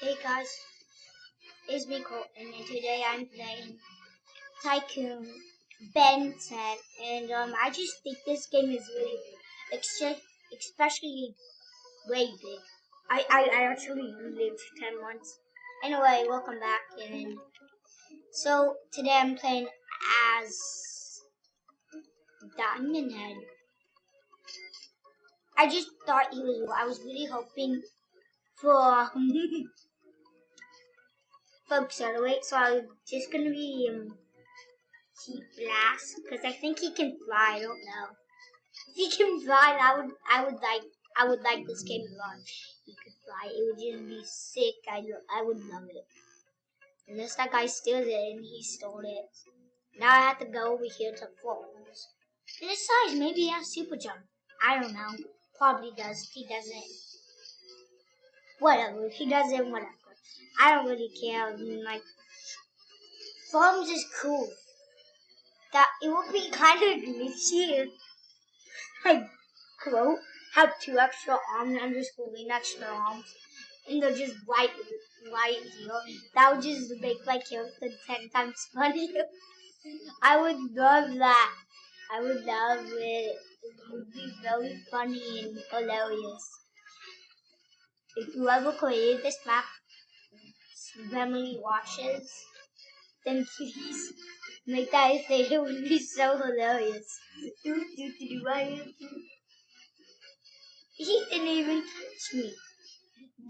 Hey guys, it's me Cole, and today I'm playing Tycoon Ben 10, and I just think this game is really big, especially way big. I actually lived 10 months. Anyway, welcome back, and so today I'm playing as Diamond Head. I just thought I was really hoping for accelerate, so I'm just gonna be Heat Blast because I think he can fly. I don't know. If he can fly, I would like this game a lot. He could fly. It would just be sick. I would love it. Unless that guy steals it and he stole it. Now I have to go over here to Falls. And besides, maybe he has super jump. I don't know. Probably does. If he doesn't, whatever. If he doesn't, whatever. I don't really care. I mean, like, Farms is cool. That it would be kind of glitchy if like Crow have two extra arms and just holding extra arms, and they're just right here. That would just make my character 10 times funnier. I would love that. I would love it. It would be very funny and hilarious. If you ever created this map, family watches, then please make that a thing. It would be so hilarious. He didn't even touch me.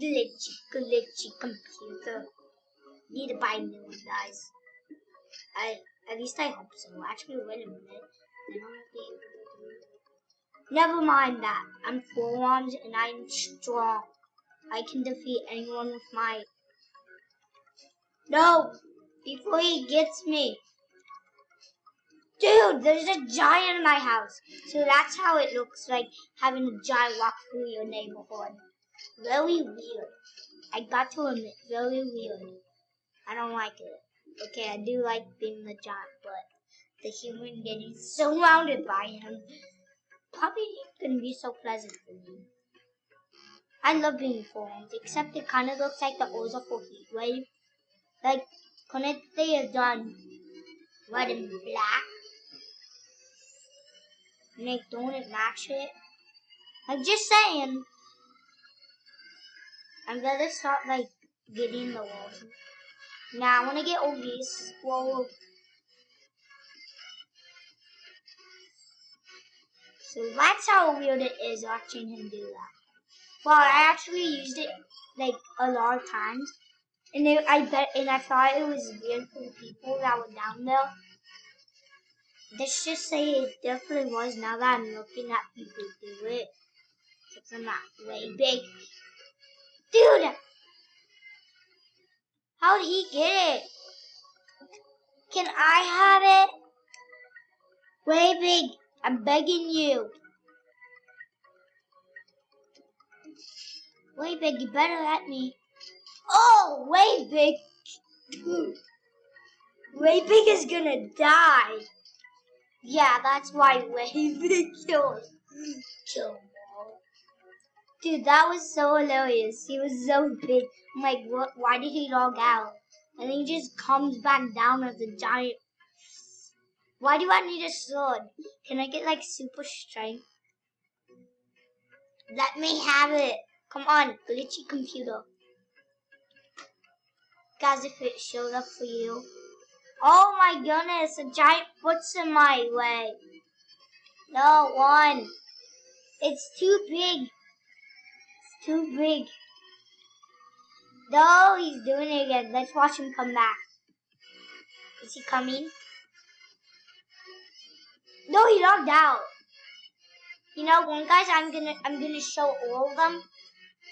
Glitchy computer. Need to buy a new one, guys. At least I hope so. Actually, wait a minute. Never mind that. I'm 4 arms and I'm strong. I can defeat anyone with my... No! Before he gets me. Dude, there's a giant in my house. So that's how it looks like having a giant walk through your neighborhood. Very weird. I got to admit, very weird. I don't like it. Okay, I do like being the giant, but the human getting surrounded by him probably gonna be so pleasant for me. I love being formed, except it kind of looks like the Oza for Heat Wave. Like, couldn't they have done red and black? And they don't match it? Like, just saying. I'm gonna start, like, getting the walls. Now, I want to get all these. Whoa. So that's how weird it is watching him do that. Well, I actually used it, like, a lot of times. And I thought it was weird for the people that were down there. Let's just say it definitely was now that I'm looking at people do it. Because I'm not way big. Dude! How did he get it? Can I have it? Way big. I'm begging you. Way big, you better let me. Oh, way big. Dude. Way big is gonna die. Yeah, that's why way big killed. Dude, that was so hilarious. He was so big. I'm like, what? Why did he log out? And he just comes back down as a giant. Why do I need a sword? Can I get like super strength? Let me have it. Come on, glitchy computer. Guys, if it showed up for you. Oh my goodness, a giant foot's in my way. No, one. It's too big. It's too big. No, he's doing it again. Let's watch him come back. Is he coming? No, he logged out. You know what, guys? I'm gonna show all of them.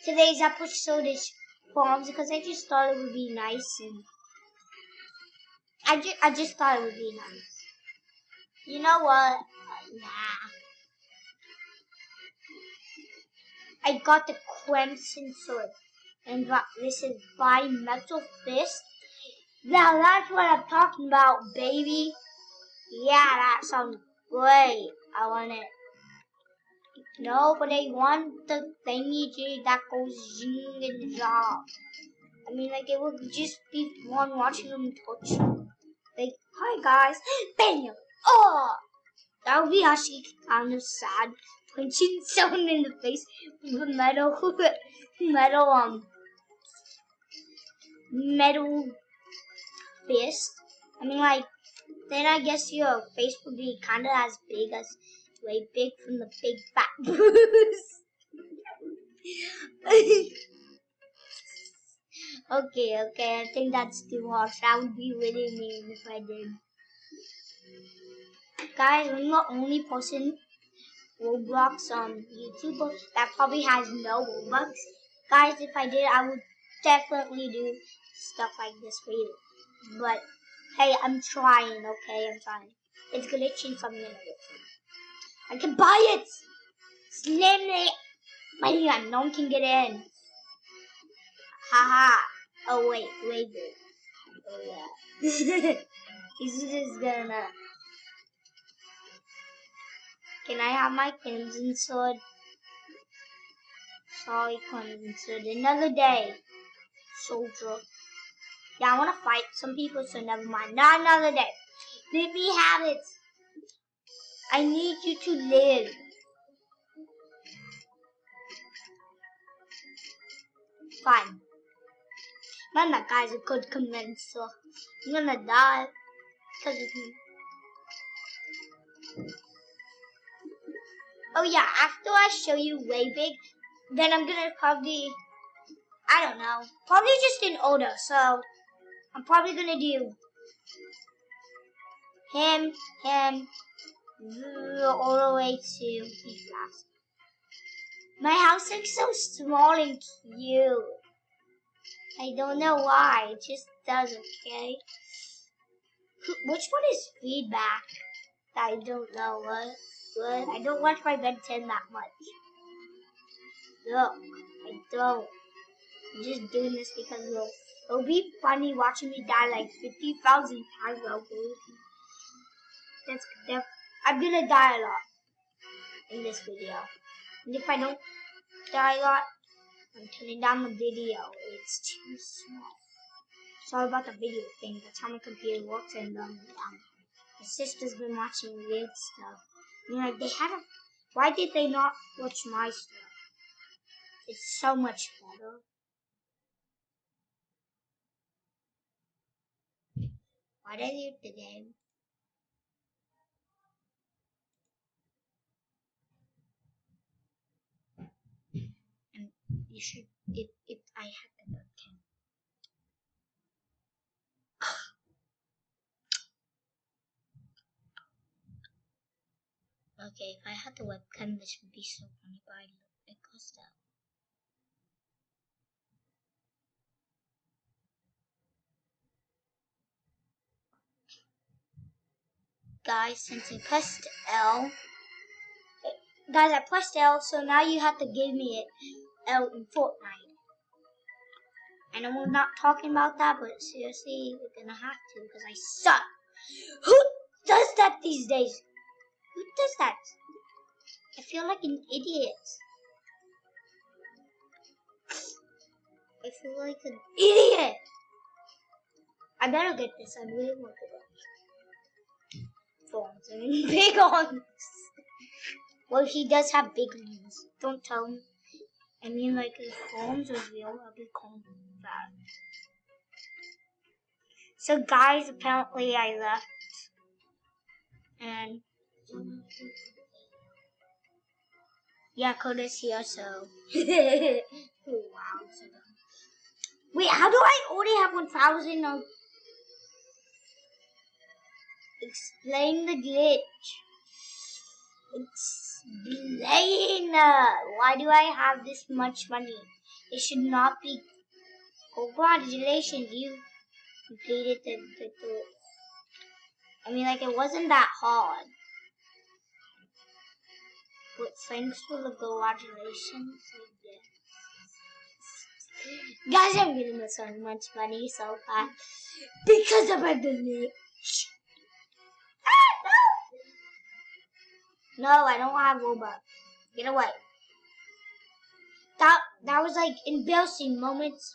Today's episode is forms because I just thought it would be nice, and I just thought it would be nice. You know what? Nah. I got the Crimson Sword, and this is by Metal Fist. Now that's what I'm talking about, baby. Yeah, that sounds great. I want it. No, but I want the thingy that goes zing and zong. I mean, like, it would just be one watching them touch. Like, hi guys, bam! Oh! That would be actually kind of sad. Punching someone in the face with a metal fist. I mean, like, then I guess your face would be kind of as big as, way big from the big fat bruise. Okay, I think that's too harsh. That would be really mean if I did. Guys, I'm the only person Roblox on YouTube that probably has no Robux. Guys, if I did, I would definitely do stuff like this for you. But hey, I'm trying, okay? I'm trying. It's glitching, so I'm gonna get it. I can buy it! Slam it! Man, no one can get in. Haha. Oh wait. Oh yeah. He's just gonna. Can I have my crimson sword? Sorry, crimson sword. Another day, soldier. Yeah, I wanna fight some people, so never mind. Not another day. Let me have it. I need you to live. Fine. Man, that guy's a good convincer. I'm gonna die because of him. Oh yeah, after I show you way big, then I'm gonna probably, I don't know, probably just in order. So I'm probably gonna do him, all the way to big glass. My house looks so small and cute. I don't know why, it just does, okay? Which one is feedback? I don't know what. I don't watch my Ben 10 that much. Look, I don't. I'm just doing this because it'll be funny watching me die like 50,000 times. I'm gonna die a lot in this video. And if I don't die a lot, I'm turning down the video. It's too small. Sorry about the video thing. That's how my computer works. And my sister's been watching weird stuff. I mean, like, why did they not watch my stuff? It's so much better. Why did I leave the game? And you should, if I had the webcam. Okay, if I had the webcam, this would be so funny, but I crossed out. Guys, since I pressed L, guys, I pressed L, so now you have to give me it L in Fortnite. I know we're not talking about that, but seriously, we're gonna have to because I suck. Who does that these days? Who does that? I feel like an idiot. I feel like an idiot. I better get this. I really want to go. Forms. I mean, big arms. Well, he does have big arms. Don't tell him. I mean, like, his forms are real. I'll be calling that. So, guys, apparently I left. And yeah, Coda's here, so. Wow. Wait, how do I already have 1,000 of... Explain the glitch. Explain. Why do I have this much money? It should not be... Congratulations, you completed the I mean, like, it wasn't that hard. But thanks for the congratulations, I guess. Guys, I'm getting so much money so fast because of a glitch. No, I don't have Robux. Get away. That was like embarrassing moments